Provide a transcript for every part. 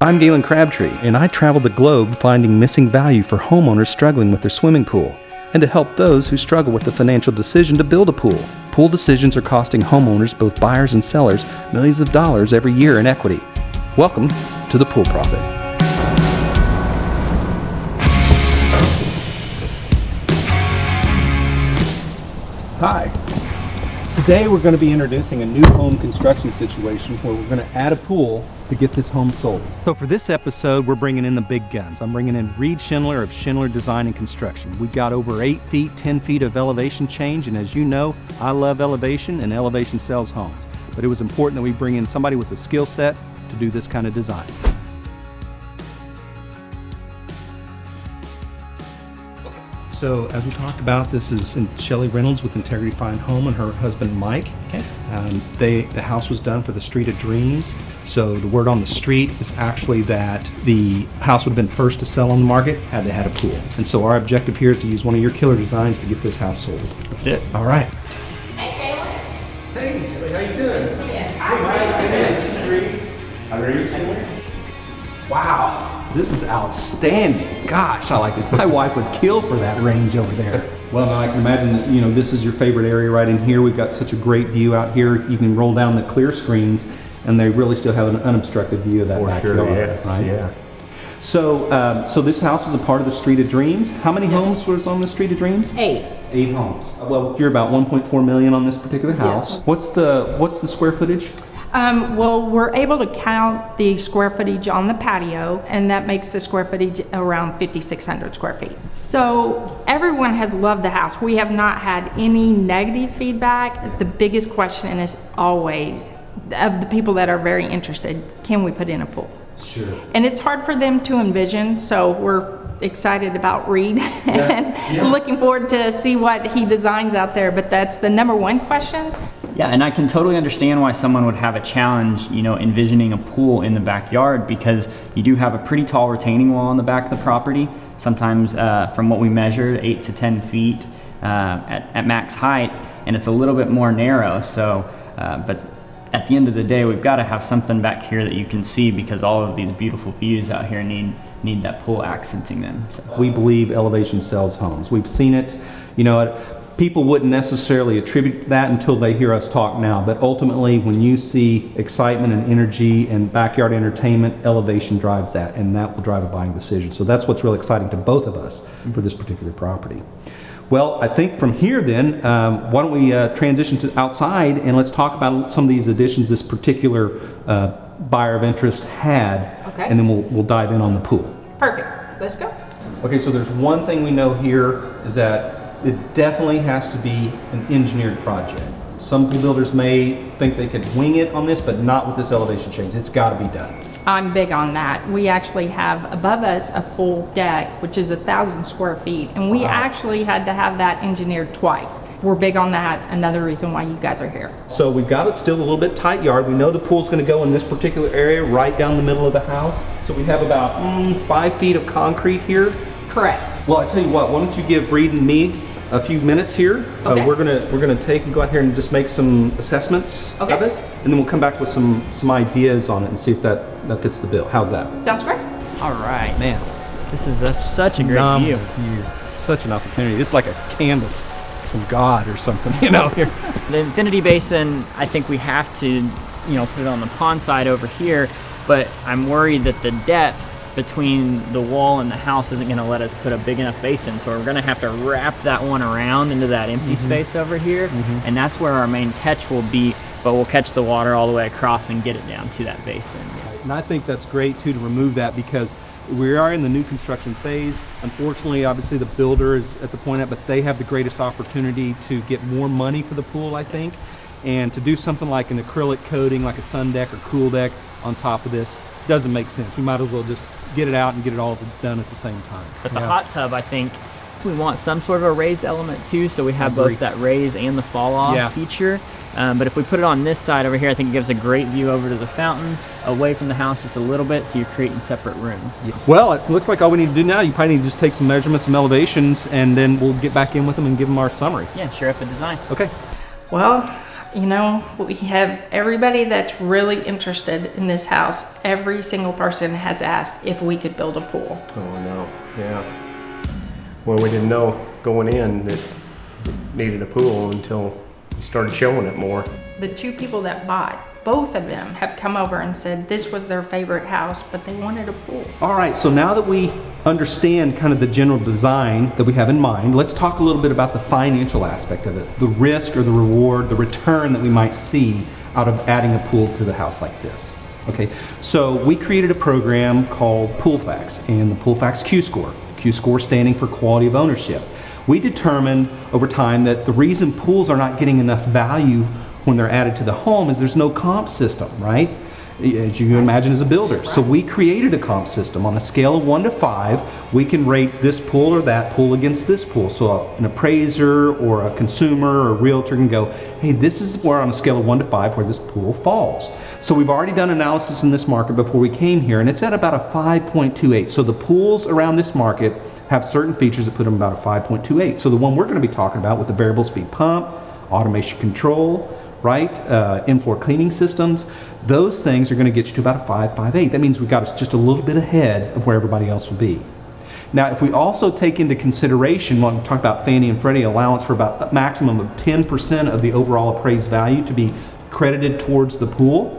I'm Galen Crabtree, and I travel the globe finding missing value for homeowners struggling with their swimming pool, and to help those who struggle with the financial decision to build a pool. Pool decisions are costing homeowners, both buyers and sellers, millions of dollars every year in equity. Welcome to The Pool Prophet. Hi. Today we're going to be introducing a new home construction situation where we're going to add a pool to get this home sold. So for this episode, we're bringing in the big guns. I'm bringing in Reid Schindler of Schindler Design and Construction. We've got over 8 feet, 10 feet of elevation change, and as you know, I love elevation, and elevation sells homes. But it was important that we bring in somebody with a skill set to do this kind of design. So as we talked about, this is Shelly Reynolds with Integrity Fine Home and her husband Mike. Okay. The house was done for the Street of Dreams. So the word on the street is actually that the house would have been first to sell on the market had they had a pool. And so our objective here is to use one of your killer designs to get this house sold. That's it. All right. Hey, Caleb. Hey, Shelly, how you doing? Hi, Mike. How are you? Wow. This is outstanding. Gosh, I like this. My wife would kill for that range over there. Well, now I can imagine that, this is your favorite area right in here. We've got such a great view out here. You can roll down the clear screens and they really still have an unobstructed view of that backyard. Sure, yes, right? Yeah. So this house was a part of the Street of Dreams. How many homes was on the Street of Dreams? 8. 8 homes. Well, you're about 1.4 million on this particular house. Yes. What's the square footage? Well, we're able to count the square footage on the patio, and that makes the square footage around 5,600 square feet. So everyone has loved the house. We have not had any negative feedback. The biggest question is always, of the people that are very interested, can we put in a pool? Sure. And it's hard for them to envision, so we're excited about Reid and looking forward to see what he designs out there, but that's the number one question. Yeah, and I can totally understand why someone would have a challenge, envisioning a pool in the backyard, because you do have a pretty tall retaining wall on the back of the property. Sometimes, from what we measured, 8 to 10 feet at max height, and it's a little bit more narrow. So, but at the end of the day, we've got to have something back here that you can see, because all of these beautiful views out here need that pool accenting them. So. We believe elevation sells homes. We've seen it. People wouldn't necessarily attribute that until they hear us talk now, but ultimately when you see excitement and energy and backyard entertainment, elevation drives that, and that will drive a buying decision. So that's what's really exciting to both of us for this particular property. Well, I think from here then, why don't we transition to outside and let's talk about some of these additions this particular buyer of interest had, Okay. and then we'll dive in on the pool. Perfect. Let's go. Okay, so there's one thing we know here is that it definitely has to be an engineered project. Some pool builders may think they could wing it on this, but not with this elevation change. It's got to be done. I'm big on that. We actually have above us a full deck, which is 1,000 square feet, and we actually had to have that engineered twice. We're big on that. Another reason why you guys are here. So we've got it still a little bit tight yard. We know the pool's going to go in this particular area right down the middle of the house. So we have about 5 feet of concrete here. Correct. Well, I tell you what, why don't you give Reid and me a few minutes here. Okay. We're gonna take and go out here and just make some assessments of it, and then we'll come back with some ideas on it and see if that fits the bill. How's that? Sounds great. All right. Man, This is such a great view. Such an opportunity. It's like a canvas from God or something, here. The infinity basin, I think we have to, put it on the pond side over here, but I'm worried that the depth between the wall and the house isn't going to let us put a big enough basin, so we're going to have to wrap that one around into that empty space over here, and that's where our main catch will be, but we'll catch the water all the way across and get it down to that basin. And I think that's great too to remove that, because we are in the new construction phase. Unfortunately, obviously the builder is at the point but they have the greatest opportunity to get more money for the pool, I think, and to do something like an acrylic coating, like a sun deck or cool deck on top of this doesn't make sense. We might as well just get it out and get it all done at the same time. But the hot tub, I think we want some sort of a raised element too, so we have both that raise and the fall off feature. But if we put it on this side over here, I think it gives a great view over to the fountain, away from the house just a little bit, so you're creating separate rooms. Well, it looks like all we need to do now, you probably need to just take some measurements, some elevations, and then we'll get back in with them and give them our summary. Yeah, sure up a design. Okay. Well, You know, we have everybody that's really interested in this house. Every single person has asked if we could build a pool. Oh, no, yeah. Well, we didn't know going in that it needed a pool until we started showing it more. The two people that bought, both of them have come over and said this was their favorite house, but they wanted a pool. All right, so now that we understand kind of the general design that we have in mind, let's talk a little bit about the financial aspect of it, the risk or the reward, the return that we might see out of adding a pool to the house like this. Okay, so we created a program called PoolFacts and the PoolFacts Q-Score. Q-Score standing for quality of ownership. We determined over time that the reason pools are not getting enough value when they're added to the home is there's no comp system, right? As you can imagine as a builder. So we created a comp system. On a scale of 1 to 5, we can rate this pool or that pool against this pool. So an appraiser or a consumer or a realtor can go, hey, this is where on a scale of 1 to 5 where this pool falls. So we've already done analysis in this market before we came here, and it's at about a 5.28. So the pools around this market have certain features that put them about a 5.28. So the one we're going to be talking about with the variable speed pump, automation control, right? In-floor cleaning systems. Those things are going to get you to about a 5.58. That means we got us just a little bit ahead of where everybody else will be. Now, if we also take into consideration, when we talk about Fannie and Freddie allowance for about a maximum of 10% of the overall appraised value to be credited towards the pool,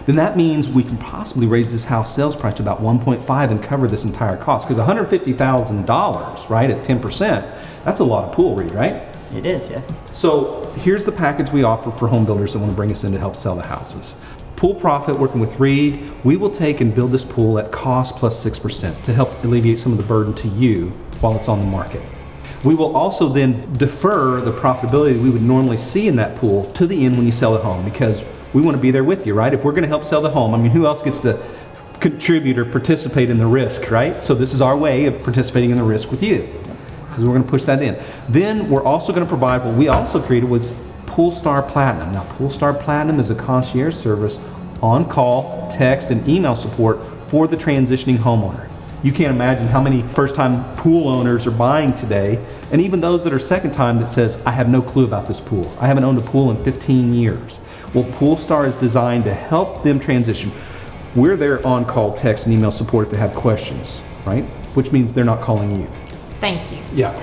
then that means we can possibly raise this house sales price to about 1.5 and cover this entire cost. Because $150,000, right, at 10%, that's a lot of pool, Reid, right? It is, yes. So here's the package we offer for home builders that want to bring us in to help sell the houses. Pool Profit, working with Reid, we will take and build this pool at cost plus 6% to help alleviate some of the burden to you while it's on the market. We will also then defer the profitability that we would normally see in that pool to the end when you sell the home, because we want to be there with you, right? If we're going to help sell the home, I mean, who else gets to contribute or participate in the risk, right? So this is our way of participating in the risk with you. So we're going to push that in. Then we're also going to provide what we also created was PoolStar Platinum. Now, PoolStar Platinum is a concierge service, on-call, text, and email support for the transitioning homeowner. You can't imagine how many first-time pool owners are buying today, and even those that are second-time that says, I have no clue about this pool. I haven't owned a pool in 15 years. Well, PoolStar is designed to help them transition. We're their on-call text and email support if they have questions, right? Which means they're not calling you. Thank you. Yeah.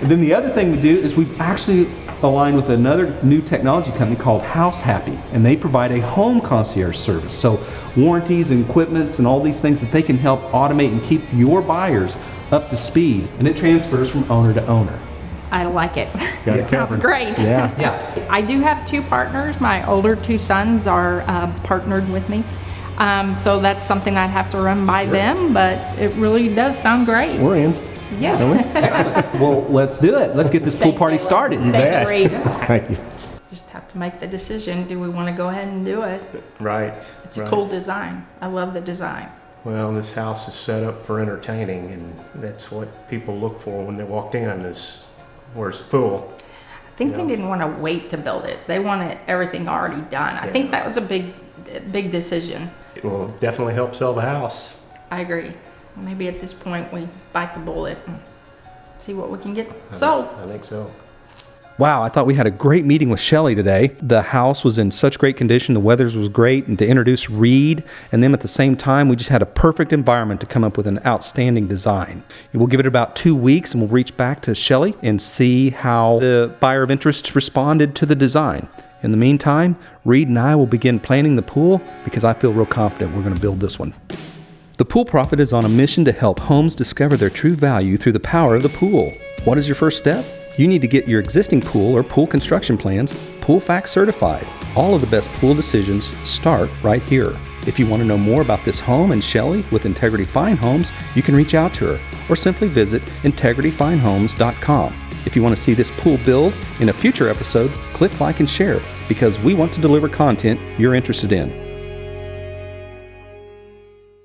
And then the other thing we do is we've actually aligned with another new technology company called House Happy, and they provide a home concierge service. So warranties and equipments and all these things that they can help automate and keep your buyers up to speed, and it transfers from owner to owner. I like it. Got it Sounds covered. great. Yeah. Yeah. I do have two partners. My older two sons are partnered with me. So that's something I'd have to run by them, but it really does sound great. We're in. Yes. Excellent. Well, let's do it. Let's get this pool party started. Thank you, Reid. Thank you. Just have to make the decision. Do we want to go ahead and do it? Right. It's a cool design. I love the design. Well, this house is set up for entertaining, and that's what people look for when they walked in is, where's the pool? I think they didn't want to wait to build it. They wanted everything already done. I think that was a big decision. It will definitely help sell the house. I agree. Maybe at this point we bite the bullet and see what we can get sold. I think so. Wow, I thought we had a great meeting with Shelly today. The house was in such great condition, the weather was great, and to introduce Reid, and then at the same time, we just had a perfect environment to come up with an outstanding design. We'll give it about 2 weeks, and we'll reach back to Shelly and see how the buyer of interest responded to the design. In the meantime, Reid and I will begin planning the pool because I feel real confident we're going to build this one. The Pool Prophet is on a mission to help homes discover their true value through the power of the pool. What is your first step? You need to get your existing pool or pool construction plans PoolFacts certified. All of the best pool decisions start right here. If you want to know more about this home and Shelly with Integrity Fine Homes, you can reach out to her or simply visit integrityfinehomes.com. If you want to see this pool build in a future episode, click like and share because we want to deliver content you're interested in.